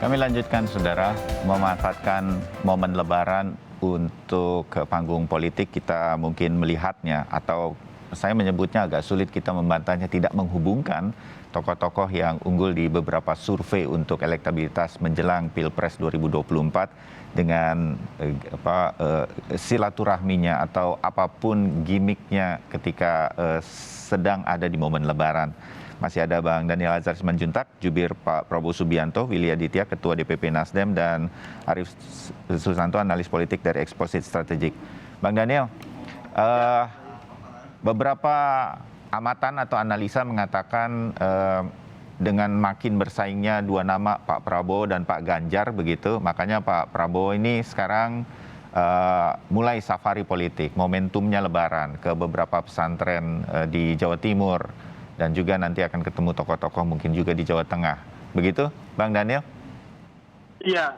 Kami lanjutkan, saudara, memanfaatkan momen Lebaran untuk ke panggung politik. Kita mungkin melihatnya, atau saya menyebutnya agak sulit kita membantahnya, tidak menghubungkan tokoh-tokoh yang unggul di beberapa survei untuk elektabilitas menjelang Pilpres 2024 dengan silaturahminya atau apapun gimmicknya ketika sedang ada di momen Lebaran. Masih ada Bang Daniel Anzar Simanjuntak, jubir Pak Prabowo Subianto, Willy Aditya, Ketua DPP Nasdem, dan Arief Susanto, analis politik dari Exposit Strategik. Bang Daniel, beberapa amatan atau analisa mengatakan dengan makin bersaingnya dua nama, Pak Prabowo dan Pak Ganjar, begitu, makanya Pak Prabowo ini sekarang mulai safari politik, momentumnya Lebaran ke beberapa pesantren di Jawa Timur, dan juga nanti akan ketemu tokoh-tokoh mungkin juga di Jawa Tengah. Begitu, Bang Daniel? Iya,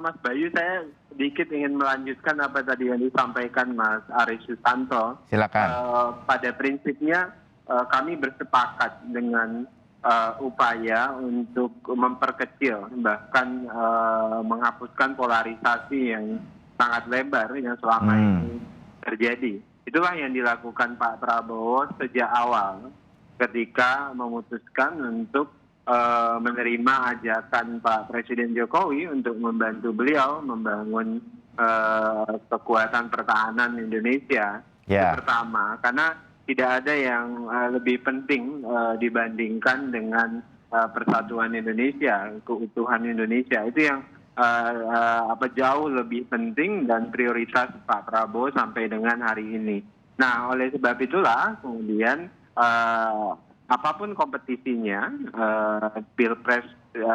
Mas Bayu, saya sedikit ingin melanjutkan apa tadi yang disampaikan Mas Arief Susanto. Silakan. Pada prinsipnya kami bersepakat dengan upaya untuk memperkecil, bahkan menghapuskan polarisasi yang sangat lebar yang selama ini terjadi. Itulah yang dilakukan Pak Prabowo sejak awal, ketika memutuskan untuk menerima ajakan Pak Presiden Jokowi untuk membantu beliau membangun kekuatan pertahanan Indonesia. Itu pertama, karena tidak ada yang lebih penting dibandingkan dengan persatuan Indonesia, keutuhan Indonesia. Itu yang jauh lebih penting dan prioritas Pak Prabowo sampai dengan hari ini. Nah, oleh sebab itulah kemudian apapun kompetisinya, Pilpres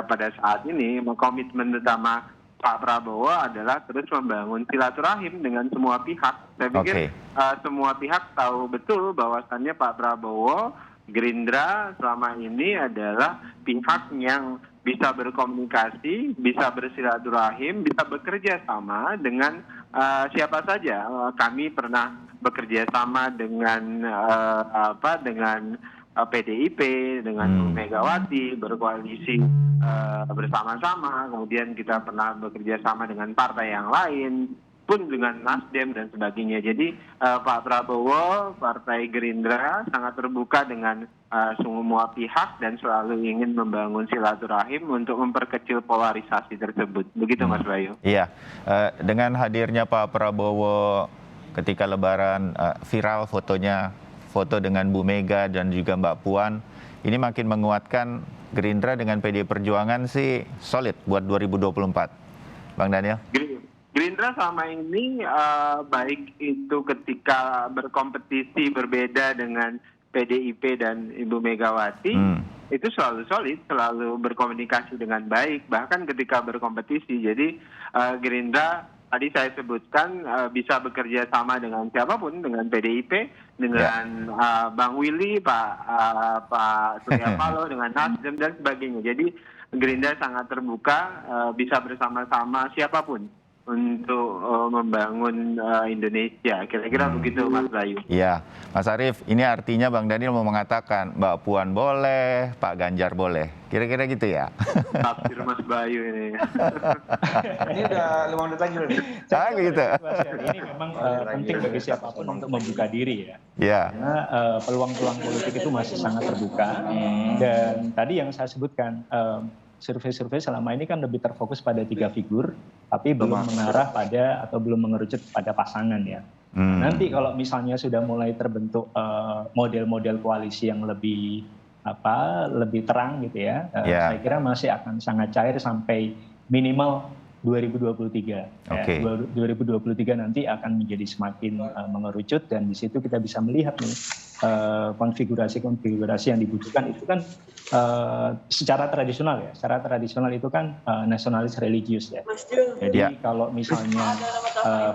pada saat ini, komitmen utama Pak Prabowo adalah terus membangun silaturahim dengan semua pihak. Saya pikir semua pihak tahu betul bahwasannya Pak Prabowo, Gerindra selama ini adalah pihak yang bisa berkomunikasi, bisa bersilaturahim, bisa bekerja sama dengan siapa saja. Kami pernah bekerja sama dengan PDIP, dengan Bu Megawati, berkoalisi bersama-sama. Kemudian kita pernah bekerja sama dengan partai yang lain, pun dengan Nasdem dan sebagainya. Jadi Pak Prabowo, Partai Gerindra sangat terbuka dengan semua pihak dan selalu ingin membangun silaturahim untuk memperkecil polarisasi tersebut. Begitu, Mas Bayu. Iya, dengan hadirnya Pak Prabowo ketika Lebaran, viral foto dengan Bu Mega dan juga Mbak Puan, ini makin menguatkan Gerindra dengan PD Perjuangan sih solid buat 2024. Bang Daniel? Gerindra selama ini baik itu ketika berkompetisi berbeda dengan PDIP dan Ibu Megawati, itu selalu solid, selalu berkomunikasi dengan baik, bahkan ketika berkompetisi. Jadi Gerindra tadi saya sebutkan bisa bekerja sama dengan siapapun, dengan PDIP, dengan Bang Willy, Pak Surya Paloh, dengan Nasdem dan sebagainya. Jadi Gerindra sangat terbuka, bisa bersama-sama siapapun untuk membangun Indonesia. Kira-kira begitu, Mas Bayu. Iya, Mas Arief, ini artinya Bang Daniel mau mengatakan Mbak Puan boleh, Pak Ganjar boleh. Kira-kira gitu ya? Tafsir Mas Bayu ini. Ini udah 5 menit lagi loh. Gitu. Ini memang penting bagi siapapun untuk membuka diri ya. Iya. Karena peluang-peluang politik itu masih sangat terbuka. Dan tadi yang saya sebutkan, survei-survei selama ini kan lebih terfokus pada 3 figur, tapi belum mengarah pada atau belum mengerucut pada pasangan ya. Nanti kalau misalnya sudah mulai terbentuk model-model koalisi yang lebih terang gitu ya, saya kira masih akan sangat cair sampai minimal 2023. 2023 nanti akan menjadi semakin mengerucut, dan di situ kita bisa melihat nih konfigurasi yang dibutuhkan itu kan secara tradisional ya. Secara tradisional itu kan nasionalis religius ya. Jadi kalau misalnya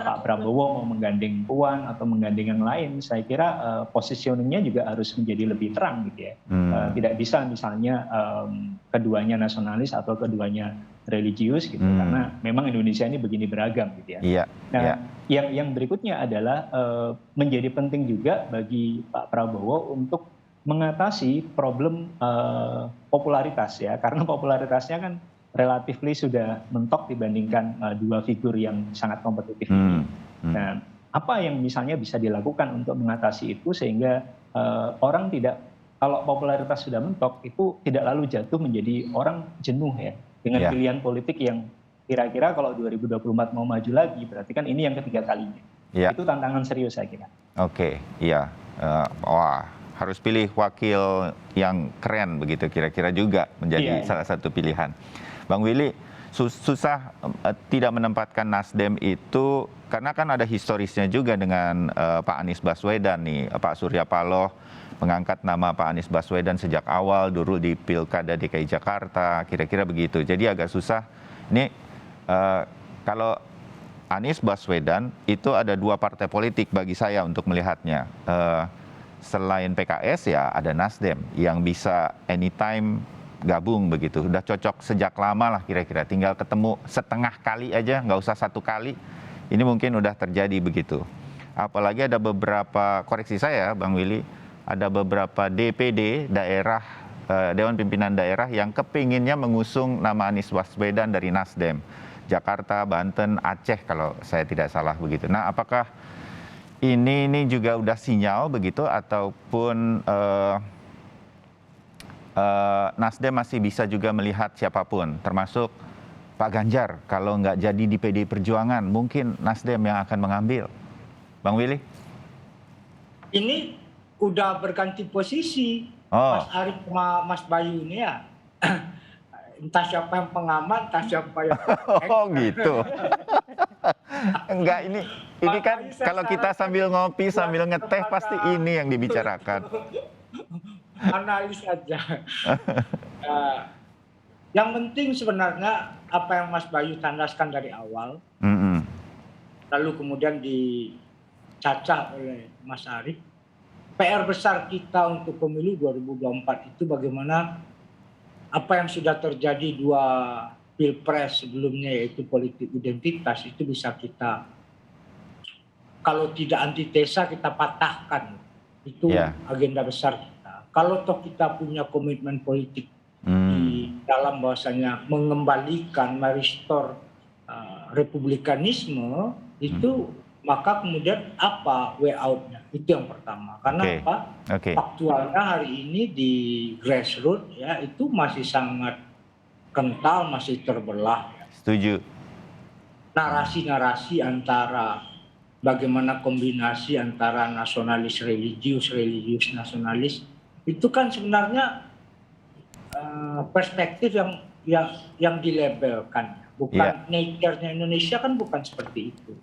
Pak Prabowo mau menggandeng Puan atau menggandeng yang lain, saya kira positioningnya juga harus menjadi lebih terang gitu ya. Tidak bisa misalnya keduanya nasionalis atau keduanya religius gitu, karena memang Indonesia ini begini beragam gitu ya. Nah, yang berikutnya adalah menjadi penting juga bagi Pak Prabowo untuk mengatasi problem popularitas ya, karena popularitasnya kan relatively sudah mentok dibandingkan dua figur yang sangat kompetitif ini. Nah, apa yang misalnya bisa dilakukan untuk mengatasi itu sehingga orang tidak, kalau popularitas sudah mentok itu tidak lalu jatuh menjadi orang jenuh ya dengan pilihan politik yang kira-kira kalau 2024 mau maju lagi berarti kan ini yang ketiga kalinya. Itu tantangan serius saya kira. Oke, iya. Wah, harus pilih wakil yang keren begitu kira-kira juga menjadi salah satu pilihan. Bang Willy, susah tidak menempatkan Nasdem itu karena kan ada historisnya juga dengan Pak Anies Baswedan nih. Pak Surya Paloh mengangkat nama Pak Anies Baswedan sejak awal dulu di Pilkada DKI Jakarta, kira-kira begitu. Jadi agak susah. Ini kalau Anies Baswedan itu ada dua partai politik bagi saya untuk melihatnya. Selain PKS ya ada Nasdem yang bisa anytime gabung begitu. Udah cocok sejak lama lah kira-kira. Tinggal ketemu setengah kali aja, nggak usah satu kali. Ini mungkin udah terjadi begitu. Apalagi ada beberapa, koreksi saya Bang Willy, ada beberapa DPD daerah, Dewan Pimpinan Daerah yang kepinginnya mengusung nama Anies Baswedan dari Nasdem. Jakarta, Banten, Aceh kalau saya tidak salah begitu. Nah apakah ini juga udah sinyal begitu ataupun Nasdem masih bisa juga melihat siapapun, termasuk Pak Ganjar. Kalau nggak jadi di PDI Perjuangan, mungkin Nasdem yang akan mengambil. Bang Willy? Ini udah berganti posisi, Mas Arief sama Mas Bayu ini ya. Entah siapa yang pengamat, entah siapa yang... Oh gitu. Enggak, ini kan kalau kita sambil ngopi, sambil ngeteh, pasti ini yang dibicarakan. Analis aja. Yang penting sebenarnya apa yang Mas Bayu tandaskan dari awal, lalu kemudian dicacah oleh Mas Arief. PR besar kita untuk pemilu 2024 itu bagaimana apa yang sudah terjadi dua pilpres sebelumnya yaitu politik identitas itu bisa kita, kalau tidak antitesa kita patahkan. Itu agenda besar kita. Kalau toh kita punya komitmen politik di dalam bahwasanya mengembalikan, merestore republikanisme itu, maka kemudian apa way out-nya? Itu yang pertama. Karena apa? Faktualnya hari ini di grassroots ya itu masih sangat kental, masih terbelah. Setuju. Narasi-narasi antara bagaimana kombinasi antara nasionalis religius nasionalis itu kan sebenarnya perspektif yang dilabelkan, bukan nature-nya Indonesia kan bukan seperti itu.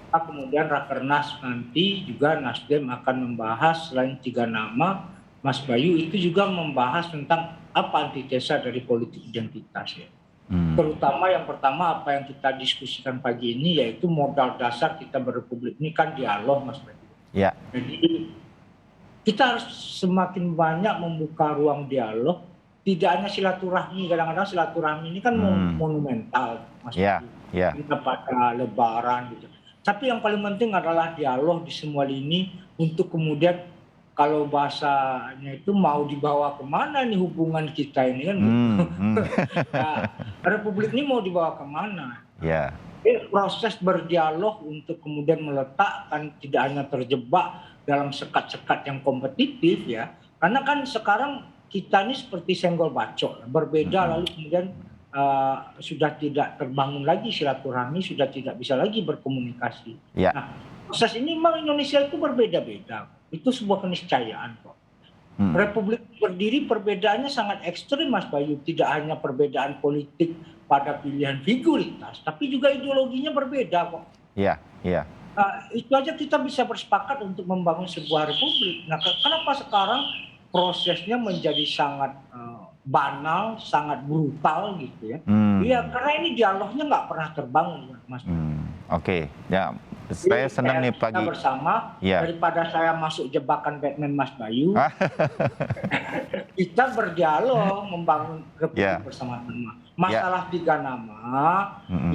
Kemudian Rakernas nanti juga Nasdem akan membahas selain 3 nama, Mas Bayu itu juga membahas tentang apa antitesa dari politik identitas ya. Terutama yang pertama apa yang kita diskusikan pagi ini yaitu modal dasar kita berrepublik ini kan dialog, Mas Bayu. Jadi kita harus semakin banyak membuka ruang dialog, tidak hanya silaturahmi. Kadang-kadang silaturahmi ini kan monumental, Mas Bayu. Kita pada Lebaran gitu. Tapi yang paling penting adalah dialog di semua lini untuk kemudian kalau bahasanya itu mau dibawa kemana nih hubungan kita ini kan. Nah, Republik ini mau dibawa kemana? Proses berdialog untuk kemudian meletakkan, tidak hanya terjebak dalam sekat-sekat yang kompetitif ya. Karena kan sekarang kita ini seperti senggol bacok, berbeda lalu kemudian sudah tidak terbangun lagi silaturahmi, sudah tidak bisa lagi berkomunikasi. Nah, proses ini memang Indonesia itu berbeda-beda. Itu sebuah keniscayaan kok. Republik berdiri perbedaannya sangat ekstrim, Mas Bayu. Tidak hanya perbedaan politik pada pilihan figuritas, tapi juga ideologinya berbeda kok. Itu aja kita bisa bersepakat untuk membangun sebuah republik. Nah, kenapa sekarang prosesnya menjadi sangat banal, sangat brutal gitu ya? Karena ini dialognya nggak pernah terbangun, Mas. Saya senang nih pagi bersama daripada saya masuk jebakan Batman Mas Bayu. Kita berdialog membangun republik bersama-sama. Masalah 3 nama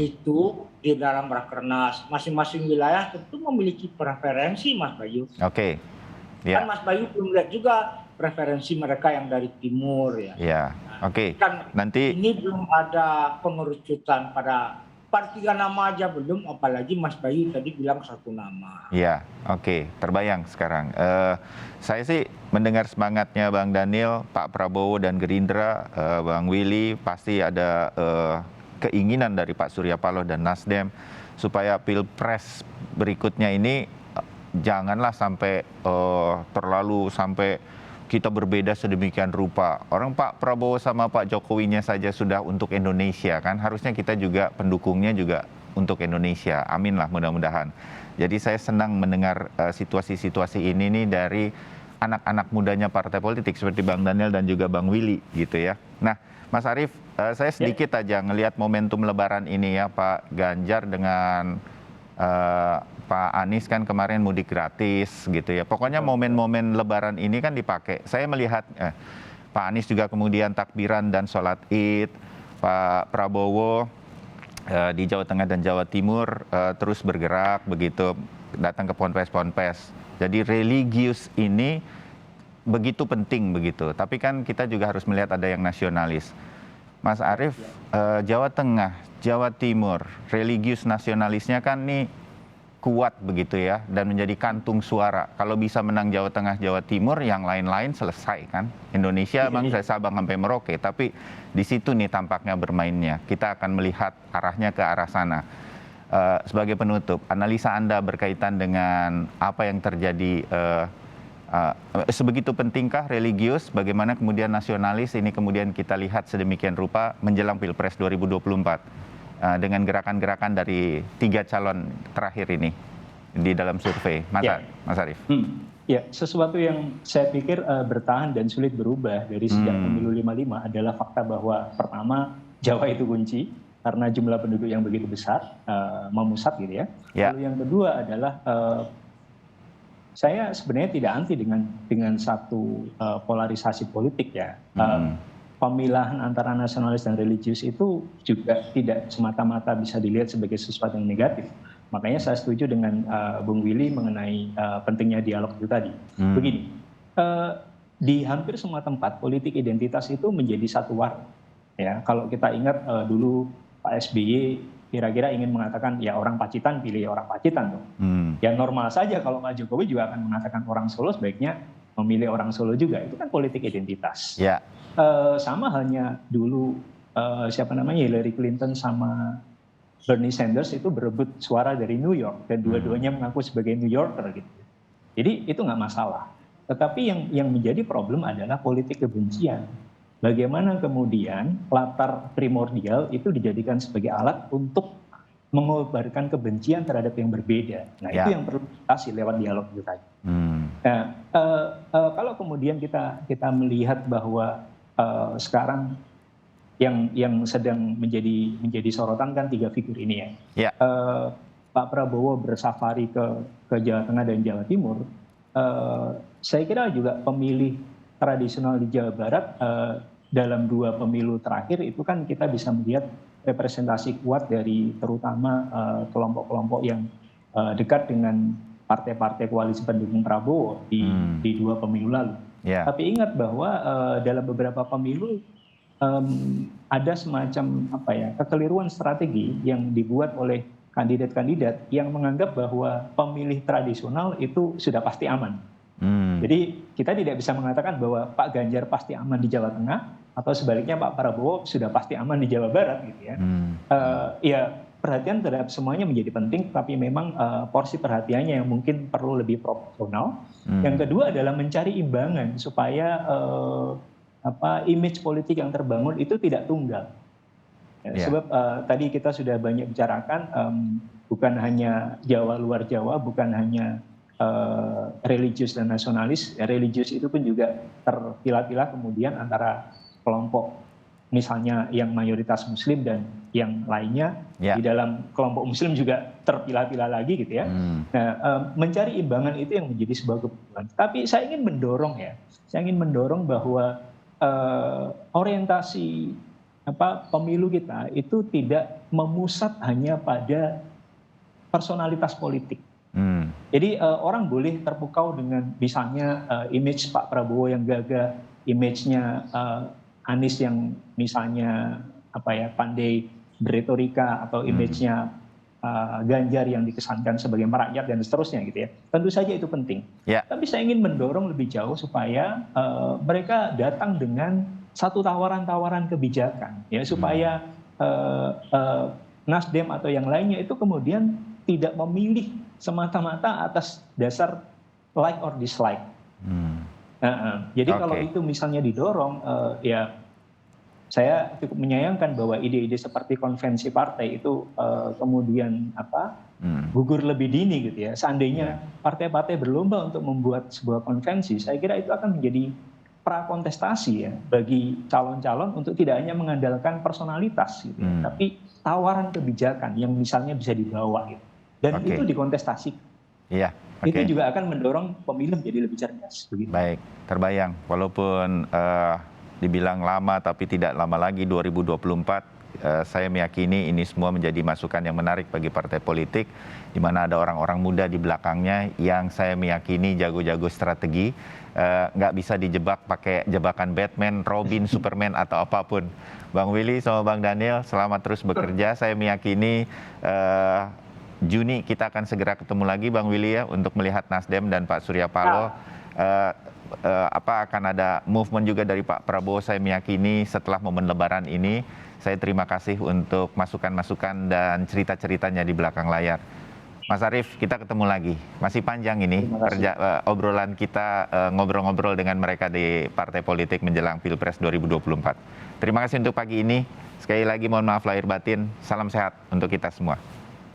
itu di dalam Rakernas masing-masing wilayah tentu memiliki preferensi, Mas Bayu. Kan Mas Bayu belum lihat juga preferensi mereka yang dari timur ya. Oke. Kan Nanti ini belum ada pengerucutan pada 3 nama aja belum, apalagi Mas Bayu tadi bilang 1 nama. ya, oke, terbayang sekarang. Saya sih mendengar semangatnya Bang Daniel, Pak Prabowo dan Gerindra, Bang Willy, pasti ada keinginan dari Pak Surya Paloh dan Nasdem supaya Pilpres berikutnya ini janganlah sampai terlalu sampai kita berbeda sedemikian rupa. Orang Pak Prabowo sama Pak Jokowinya saja sudah untuk Indonesia kan, harusnya kita juga pendukungnya juga untuk Indonesia. Amin lah mudah-mudahan. Jadi saya senang mendengar situasi-situasi ini nih dari anak-anak mudanya partai politik seperti Bang Daniel dan juga Bang Willy gitu ya. Nah, Mas Arief, saya sedikit aja ngelihat momentum Lebaran ini ya, Pak Ganjar dengan Pak Anies kan kemarin mudik gratis gitu ya. Pokoknya momen-momen Lebaran ini kan dipakai. Saya melihat Pak Anies juga kemudian takbiran dan sholat Id. Pak Prabowo di Jawa Tengah dan Jawa Timur terus bergerak begitu, datang ke ponpes-ponpes. Jadi religius ini begitu penting begitu. Tapi kan kita juga harus melihat ada yang nasionalis. Mas Arief, Jawa Tengah, Jawa Timur, religius nasionalisnya kan nih kuat begitu ya, dan menjadi kantung suara. Kalau bisa menang Jawa Tengah, Jawa Timur, yang lain-lain selesai kan. Indonesia memang dari Sabang sampai Merauke, tapi di situ nih tampaknya bermainnya. Kita akan melihat arahnya ke arah sana. Sebagai penutup, analisa Anda berkaitan dengan apa yang terjadi, sebegitu pentingkah religius, bagaimana kemudian nasionalis ini kemudian kita lihat sedemikian rupa menjelang Pilpres 2024. Dengan gerakan-gerakan dari 3 calon terakhir ini di dalam survei, Mas Arief. Ya, sesuatu yang saya pikir bertahan dan sulit berubah dari sejak pemilu 55 adalah fakta bahwa pertama Jawa itu kunci karena jumlah penduduk yang begitu besar, memusat gitu ya. Lalu yang kedua adalah saya sebenarnya tidak anti dengan satu polarisasi politik ya. Pemilahan antara nasionalis dan religius itu juga tidak semata-mata bisa dilihat sebagai sesuatu yang negatif. Makanya saya setuju dengan Bung Willy mengenai pentingnya dialog itu tadi. Begini, di hampir semua tempat politik identitas itu menjadi satu warna. Ya, kalau kita ingat dulu Pak SBY kira-kira ingin mengatakan ya orang Pacitan pilih orang Pacitan dong. Ya normal saja kalau Pak Jokowi juga akan mengatakan orang Solo sebaiknya memilih orang Solo juga. Itu kan politik identitas. Ya. Sama halnya dulu Hillary Clinton sama Bernie Sanders itu berebut suara dari New York dan dua-duanya mengaku sebagai New Yorker gitu. Jadi itu nggak masalah. Tetapi yang menjadi problem adalah politik kebencian. Bagaimana kemudian latar primordial itu dijadikan sebagai alat untuk mengobarkan kebencian terhadap yang berbeda. Nah itu yang perlu dikasih lewat dialog itu tadi. Nah kalau kemudian kita melihat bahwa sekarang yang sedang menjadi sorotan kan 3 figur ini ya. Pak Prabowo bersafari ke Jawa Tengah dan Jawa Timur. Saya kira juga pemilih tradisional di Jawa Barat dalam 2 pemilu terakhir itu kan kita bisa melihat representasi kuat dari terutama kelompok-kelompok yang dekat dengan partai-partai koalisi pendukung Prabowo di 2 pemilu lalu. Tapi ingat bahwa dalam beberapa pemilu ada semacam kekeliruan strategi yang dibuat oleh kandidat-kandidat yang menganggap bahwa pemilih tradisional itu sudah pasti aman. Jadi kita tidak bisa mengatakan bahwa Pak Ganjar pasti aman di Jawa Tengah atau sebaliknya Pak Prabowo sudah pasti aman di Jawa Barat gitu ya. Ya perhatian terhadap semuanya menjadi penting, tapi memang porsi perhatiannya yang mungkin perlu lebih proporsional. Yang kedua adalah mencari imbangan supaya image politik yang terbangun itu tidak tunggal. Sebab tadi kita sudah banyak bicarakan, bukan hanya Jawa luar Jawa, bukan hanya religius dan nasionalis. Religius itu pun juga terpilah-pilah kemudian antara kelompok misalnya yang mayoritas Muslim dan yang lainnya, di dalam kelompok Muslim juga terpilah-pilah lagi gitu ya. Nah, mencari imbangan itu yang menjadi sebuah kebutuhan. Tapi saya ingin mendorong bahwa orientasi pemilu kita itu tidak memusat hanya pada personalitas politik. Jadi orang boleh terpukau dengan misalnya image Pak Prabowo yang gagah, image-nya Anies yang misalnya pandai berretorika atau image-nya Ganjar yang dikesankan sebagai merakyat dan seterusnya gitu ya. Tentu saja itu penting. Ya. Tapi saya ingin mendorong lebih jauh supaya mereka datang dengan satu tawaran-tawaran kebijakan ya supaya Nasdem atau yang lainnya itu kemudian tidak memilih semata-mata atas dasar like or dislike. Jadi kalau itu misalnya didorong, ya saya cukup menyayangkan bahwa ide-ide seperti konvensi partai itu kemudian gugur lebih dini gitu ya. Seandainya partai-partai berlomba untuk membuat sebuah konvensi, saya kira itu akan menjadi prakontestasi ya bagi calon-calon untuk tidak hanya mengandalkan personalitas gitu, tapi tawaran kebijakan yang misalnya bisa dibawa gitu. Dan itu dikontestasi. Iya. Itu juga akan mendorong pemilu menjadi lebih cerdas. Begitu. Baik, terbayang. Walaupun dibilang lama tapi tidak lama lagi 2024, saya meyakini ini semua menjadi masukan yang menarik bagi partai politik, di mana ada orang-orang muda di belakangnya yang saya meyakini jago-jago strategi, nggak bisa dijebak pakai jebakan Batman, Robin, Superman atau apapun. Bang Willy sama Bang Daniel, selamat terus bekerja. Saya meyakini Juni kita akan segera ketemu lagi Bang Willy ya untuk melihat Nasdem dan Pak Surya Paloh. Akan ada movement juga dari Pak Prabowo, saya meyakini setelah momen Lebaran ini. Saya terima kasih untuk masukan-masukan dan cerita-ceritanya di belakang layar. Mas Arief, kita ketemu lagi. Masih panjang ini obrolan kita, ngobrol-ngobrol dengan mereka di partai politik menjelang Pilpres 2024. Terima kasih untuk pagi ini. Sekali lagi mohon maaf lahir batin. Salam sehat untuk kita semua.